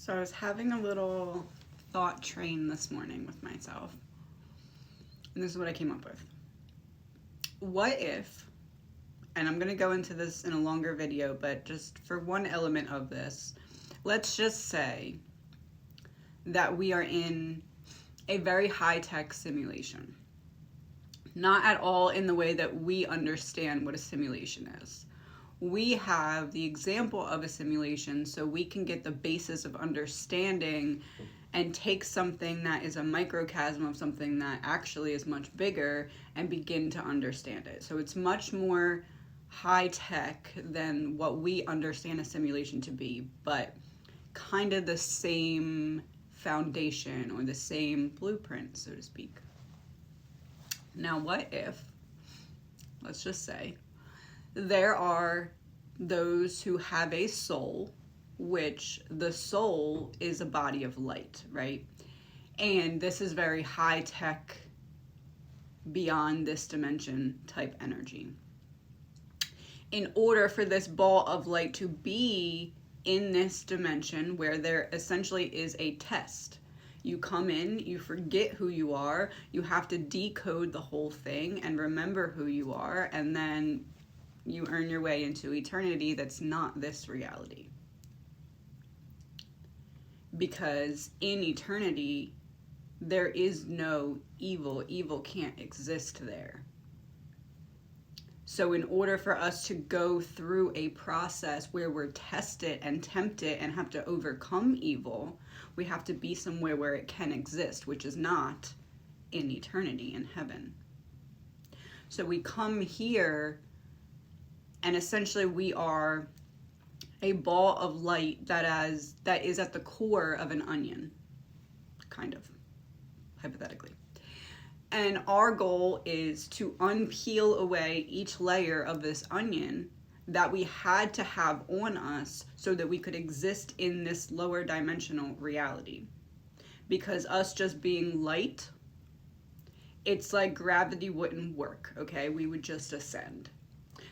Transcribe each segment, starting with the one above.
So I was having a little thought train this morning with myself, and this is what I came up with. What if, and I'm going to go into this in a longer video, but just for one element of this, let's just say that we are in a very high-tech simulation. Not at all in the way that we understand what a simulation is. We have the example of a simulation so we can get the basis of understanding and take something that is a microcosm of something that actually is much bigger and begin to understand it. So it's much more high tech than what we understand a simulation to be, but kind of the same foundation or the same blueprint, so to speak. Now, what if, let's just say, there are those who have a soul, which the soul is a body of light, right? And this is very high tech, beyond this dimension type energy. In order for this ball of light to be in this dimension where there essentially is a test, you come in, you forget who you are, you have to decode the whole thing and remember who you are, and then you earn your way into eternity that's not this reality. Because in eternity, there is no evil. Evil can't exist there. So in order for us to go through a process where we're tested and tempted and have to overcome evil, we have to be somewhere where it can exist, which is not in eternity, in heaven. So we come here, and essentially we are a ball of light that is at the core of an onion, kind of, hypothetically. And our goal is to unpeel away each layer of this onion that we had to have on us so that we could exist in this lower dimensional reality. Because us just being light, it's like gravity wouldn't work, okay? We would just ascend.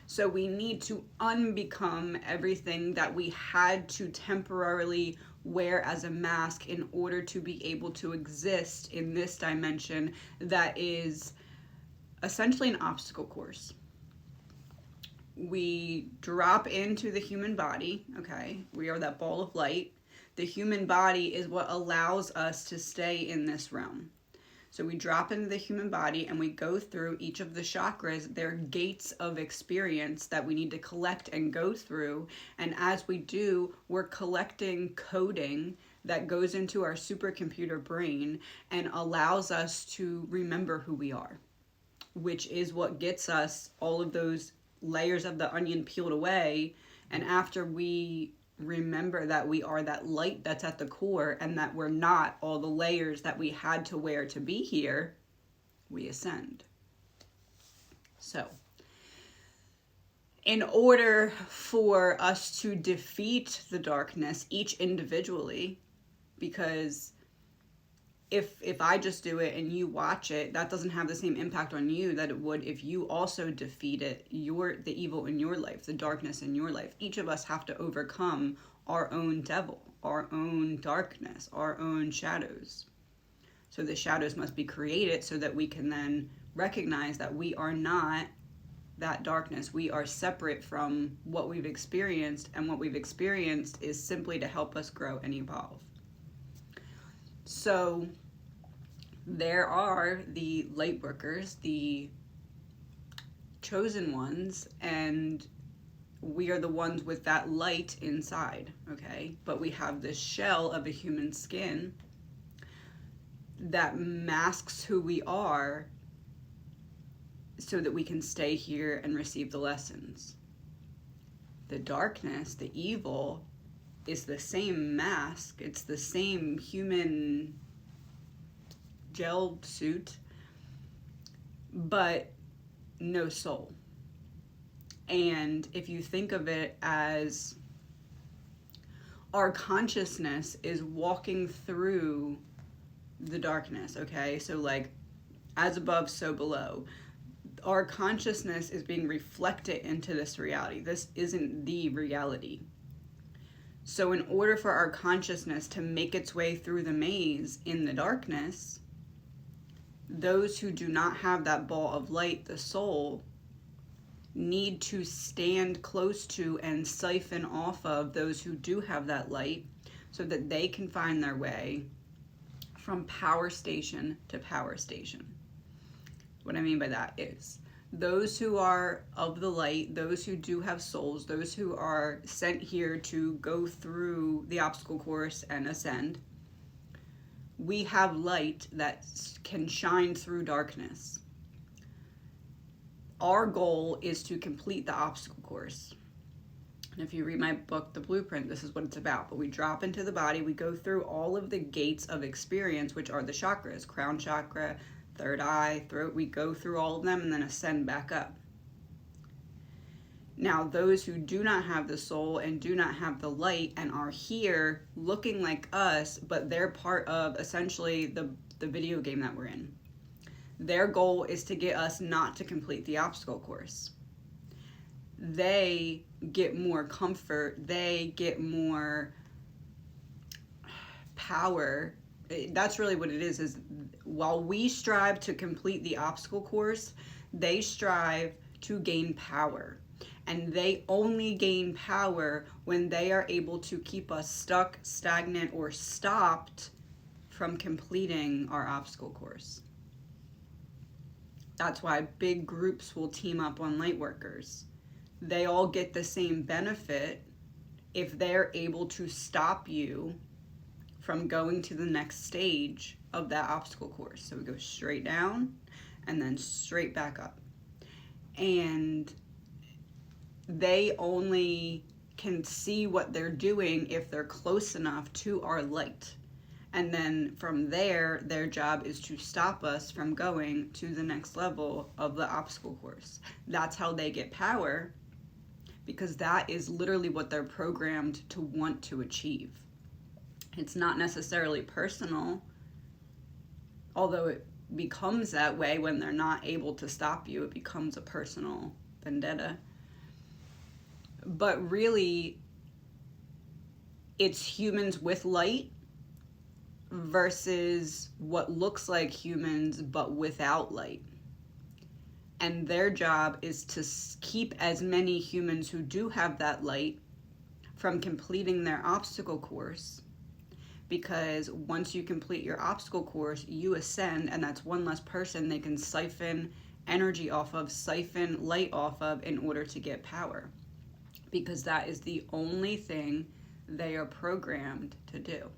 So we need to unbecome everything that we had to temporarily wear as a mask in order to be able to exist in this dimension that is essentially an obstacle course. We drop into the human body, okay? We are that ball of light. The human body is what allows us to stay in this realm. So we drop into the human body and we go through each of the chakras. They're gates of experience that we need to collect and go through. And as we do, we're collecting coding that goes into our supercomputer brain and allows us to remember who we are, which is what gets us all of those layers of the onion peeled away. And after we remember that we are that light that's at the core and that we're not all the layers that we had to wear to be here, we ascend. So, in order for us to defeat the darkness, each individually, because if I just do it and you watch it, that doesn't have the same impact on you that it would if you also defeated the evil in your life, the darkness in your life. Each of us have to overcome our own devil, our own darkness, our own shadows. So the shadows must be created so that we can then recognize that we are not that darkness. We are separate from what we've experienced, and what we've experienced is simply to help us grow and evolve. So there are the light workers, the chosen ones, and we are the ones with that light inside, okay? But we have this shell of a human skin that masks who we are so that we can stay here and receive the lessons. The darkness, the evil, is the same mask. It's the same human gel suit, but no soul. And if you think of it as our consciousness is walking through the darkness, okay? So like as above, so below. Our consciousness is being reflected into this reality. This isn't the reality. So in order for our consciousness to make its way through the maze in the darkness, those who do not have that ball of light, the soul, need to stand close to and siphon off of those who do have that light so that they can find their way from power station to power station. What I mean by that is those who are of the light, those who do have souls, those who are sent here to go through the obstacle course and ascend, we have light that can shine through darkness. Our goal is to complete the obstacle course. And if you read my book, The Blueprint, this is what it's about. But we drop into the body, we go through all of the gates of experience, which are the chakras, crown chakra, third eye, throat. We go through all of them and then ascend back up. Now, those who do not have the soul and do not have the light and are here looking like us, but they're part of essentially the video game that we're in. Their goal is to get us not to complete the obstacle course. They get more comfort. They get more power. That's really what it is while we strive to complete the obstacle course, they strive to gain power. And they only gain power when they are able to keep us stuck, stagnant, or stopped from completing our obstacle course. That's why big groups will team up on light workers. They all get the same benefit if they're able to stop you from going to the next stage of that obstacle course. So we go straight down and then straight back up. And they only can see what they're doing if they're close enough to our light. And then from there, their job is to stop us from going to the next level of the obstacle course. That's how they get power, because that is literally what they're programmed to want to achieve. It's not necessarily personal, although it becomes that way when they're not able to stop you. It becomes a personal vendetta. But really, it's humans with light versus what looks like humans but without light. And their job is to keep as many humans who do have that light from completing their obstacle course, because once you complete your obstacle course, you ascend, and that's one less person they can siphon energy off of, siphon light off of in order to get power, because that is the only thing they are programmed to do.